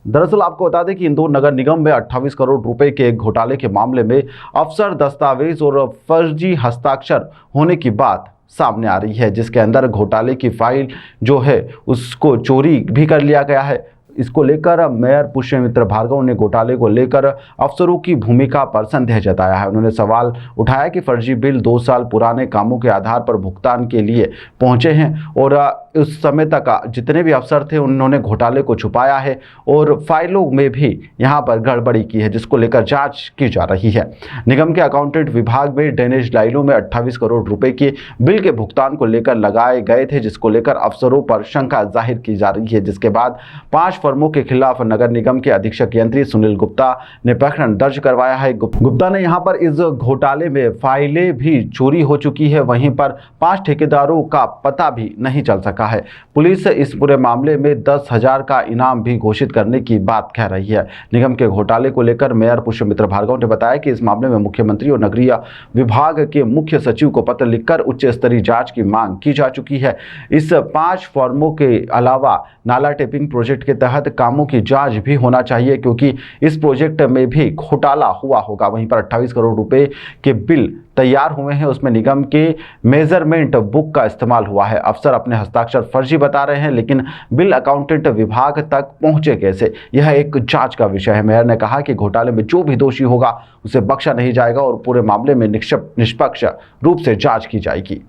दरअसल आपको बता दें कि इंदौर नगर निगम में 28 करोड़ रुपए के एक घोटाले के मामले में अफसर दस्तावेज और फर्जी हस्ताक्षर होने की बात सामने आ रही है, जिसके अंदर घोटाले की फाइल जो है उसको चोरी भी कर लिया गया है। इसको लेकर मेयर पुष्यमित्र भार्गव ने घोटाले को लेकर अफसरों की भूमिका पर संदेह जताया है। उन्होंने सवाल उठाया कि फर्जी बिल 2 साल पुराने कामों के आधार पर भुगतान के लिए पहुंचे हैं और उस समय तक जितने भी अफसर थे उन्होंने घोटाले को छुपाया है और फाइलों में भी यहां पर गड़बड़ी की है, जिसको लेकर जांच की जा रही है। निगम के अकाउंटेंट विभाग में ड्रेनेज लाइनों में 28 करोड़ रुपए के बिल के भुगतान को लेकर लगाए गए थे, जिसको लेकर अफसरों पर शंका जाहिर की जा रही है। जिसके बाद 5 फर्मों के खिलाफ नगर निगम के अधीक्षक यंत्री सुनील गुप्ता ने प्रकरण दर्ज करवाया है। गुप्ता ने यहां पर इस घोटाले में फाइलें भी चोरी हो चुकी है, वहीं पर 5 ठेकेदारों का पता भी नहीं चल सका है। पुलिस इस पूरे मामले में 10,000 का इनाम भी घोषित करने की बात कह रही है। निगम के घोटाले को लेकर मेयर पुष्यमित्र भार्गव ने बताया कि इस मामले में मुख्यमंत्री और नगरीय विभाग के मुख्य सचिव को पत्र लिखकर उच्च स्तरीय जांच की मांग की जा चुकी है। इस 5 फर्मों के अलावा नाला टेपिंग प्रोजेक्ट के तहत कामों की जांच भी होना चाहिए, क्योंकि इस प्रोजेक्ट में भी घोटाला हुआ होगा। वहीं पर 28 करोड़ रुपए के बिल तैयार हुए हैं, उसमें निगम के मेजरमेंट बुक का इस्तेमाल हुआ है। अफसर अपने हस्ताक्षर फर्जी बता रहे हैं, लेकिन बिल अकाउंटेंट विभाग तक पहुंचे कैसे, यह एक जांच का विषय है। मेयर ने कहा कि घोटाले में जो भी दोषी होगा उसे बख्शा नहीं जाएगा और पूरे मामले में निष्पक्ष रूप से जांच की जाएगी।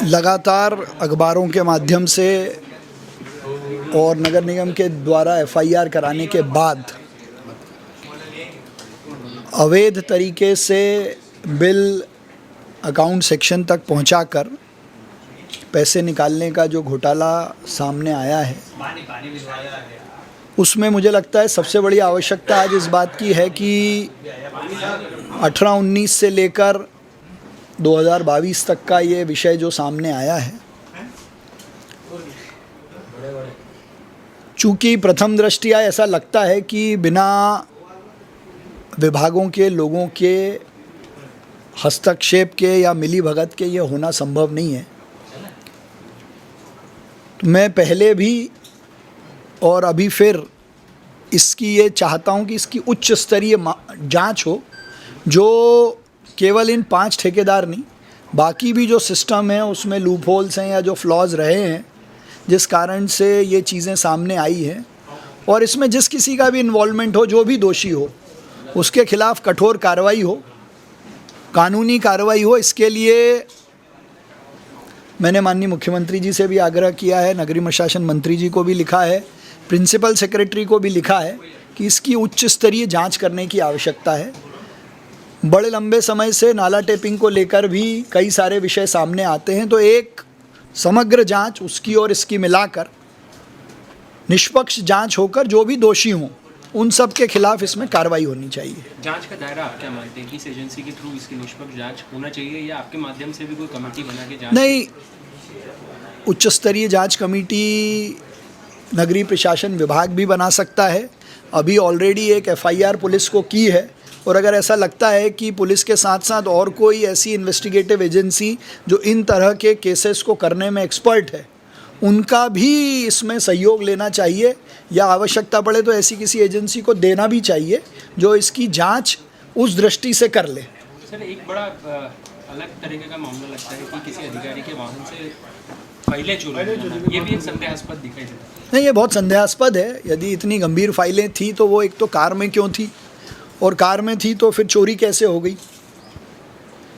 लगातार अखबारों के माध्यम से और नगर निगम के द्वारा FIR कराने के बाद अवैध तरीके से बिल अकाउंट सेक्शन तक पहुंचाकर पैसे निकालने का जो घोटाला सामने आया है, उसमें मुझे लगता है सबसे बड़ी आवश्यकता आज इस बात की है कि 18-19 से लेकर 2022 तक का ये विषय जो सामने आया है, चूँकि प्रथम दृष्टया ऐसा लगता है कि बिना विभागों के लोगों के हस्तक्षेप के या मिलीभगत के ये होना संभव नहीं है। तो मैं पहले भी और अभी फिर इसकी ये चाहता हूँ कि इसकी उच्च स्तरीय जांच हो, जो केवल इन 5 ठेकेदार नहीं, बाकी भी जो सिस्टम है उसमें लूप होल्स हैं या जो फ्लॉज रहे हैं जिस कारण से ये चीज़ें सामने आई हैं, और इसमें जिस किसी का भी इन्वॉल्वमेंट हो, जो भी दोषी हो, उसके खिलाफ कठोर कार्रवाई हो, कानूनी कार्रवाई हो। इसके लिए मैंने माननीय मुख्यमंत्री जी से भी आग्रह किया है, नगरीय प्रशासन मंत्री जी को भी लिखा है, प्रिंसिपल सेक्रेटरी को भी लिखा है कि इसकी उच्च स्तरीय जांच करने की आवश्यकता है। बड़े लंबे समय से नाला टेपिंग को लेकर भी कई सारे विषय सामने आते हैं, तो एक समग्र जांच उसकी और इसकी मिलाकर निष्पक्ष जांच होकर जो भी दोषी हों उन सब के खिलाफ इसमें कार्रवाई होनी चाहिए। जांच का दायरा आप क्या मानते हैं कि इस एजेंसी के थ्रू इसकी निष्पक्ष जांच होना चाहिए या आपके माध्यम से भी कोई कमेटी बना के जांच? नहीं, उच्च स्तरीय जांच कमेटी नगरीय प्रशासन विभाग भी बना सकता है। अभी ऑलरेडी एक FIR पुलिस को की है, और अगर ऐसा लगता है कि पुलिस के साथ साथ और कोई ऐसी इन्वेस्टिगेटिव एजेंसी जो इन तरह के केसेस को करने में एक्सपर्ट है, उनका भी इसमें सहयोग लेना चाहिए, या आवश्यकता पड़े तो ऐसी किसी एजेंसी को देना भी चाहिए जो इसकी जांच उस दृष्टि से कर ले। सर, एक बड़ा अलग तरीके का मामला लगता है कि किसी अधिकारी के वाहन से फाइलें चोरी, ये भी एक संदेहास्पद दिखाई देता है। नहीं, ये बहुत संदेहास्पद है। यदि इतनी गंभीर फाइलें थी तो वो एक तो कार में क्यों थी, और कार में थी तो फिर चोरी कैसे हो गई?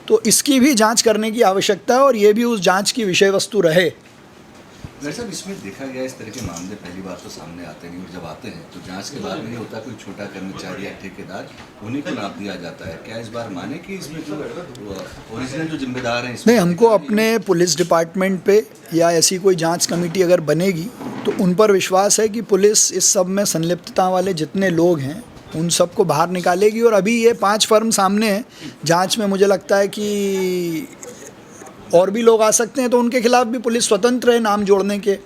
तो इसकी भी जांच करने की आवश्यकता है, और ये भी उस जांच की विषय वस्तु रहे। वैसे इसमें देखा गया इस तरह के मामले पहली बार तो सामने आते नहीं, और जब आते हैं तो जांच के बाद नहीं होता, कोई छोटा कर्मचारी या ठेकेदार उन्हीं को नाप दिया जाता है। क्या इस बार माने कि इसमें जो ओरिजिनल जो जिम्मेदार हैं नहीं, हमको अपने पुलिस डिपार्टमेंट पे या ऐसी कोई जांच कमेटी अगर बनेगी तो उन पर विश्वास है कि पुलिस इस सब में संलिप्तता वाले जितने लोग हैं उन सबको बाहर निकालेगी। और अभी ये 5 फर्म सामने हैं जांच में, मुझे लगता है कि और भी लोग आ सकते हैं, तो उनके खिलाफ भी पुलिस स्वतंत्र है नाम जोड़ने के।